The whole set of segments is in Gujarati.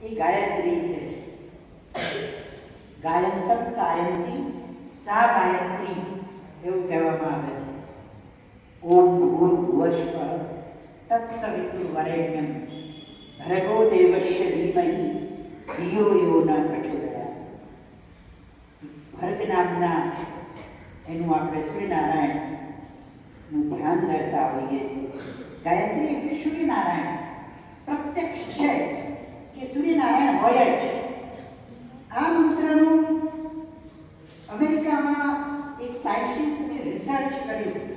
એ ગાયત્રી છે. ગાયંતમ ગાયંતી સા ગાયત્રી એવું કહેવામાં આવે છે. ઓમ ભૂર્ભુવઃ તત્સવિતુર્વરેણ્યમ ભર્ગો દેવસ્ય ધીમહિ ધિયો યો ન પ્રચોદયાત. ભર્ગ નામના એનું આપણે સૂર્યનારાયણનું ધ્યાન ધરતા હોઈએ છીએ. ગાયત્રી એટલે સૂર્યનારાયણ પ્રત્યક્ષ છે કે સૂર્યનારાયણ હોય જ. આ મંત્રનું અમેરિકામાં એક સાયન્ટિસ્ટે રિસર્ચ કર્યું.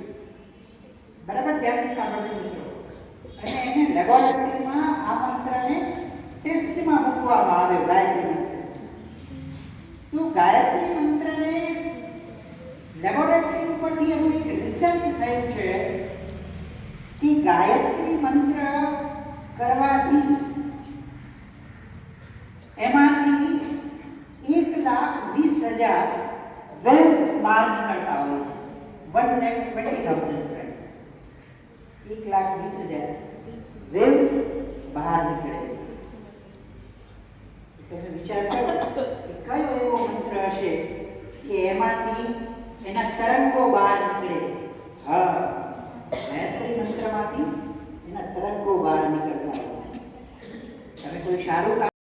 બરાબર ધ્યાનથી સાંભળજો મિત્રો. અને એને લેબોરેટરીમાં આ મંત્રને ટેસ્ટમાં મૂકવામાં આવ્યો, ગાયત્રી મંત્ર. તો ગાયત્રી મંત્રને લેબોરેટરી ઉપરથી એવું એક રિસર્ચ થયું છે કે ગાયત્રી મંત્ર કરવાથી એમાંથી 1,20,000 વેવ્સ બહાર નીકળતા હોય છે. 1,20,000 ફ્રેન્ડ્સ, 1,20,000 વેવ્સ બહાર નીકળે છે. તમે વિચાર કરો કે કયો એવો મંત્ર હશે કે એમાંથી એના તરંગો બહાર નીકળે. હા, ગાયત્રી મંત્રમાંથી એના તરંગો બહાર નીકળતા હોય છે. તમે કોઈ સારું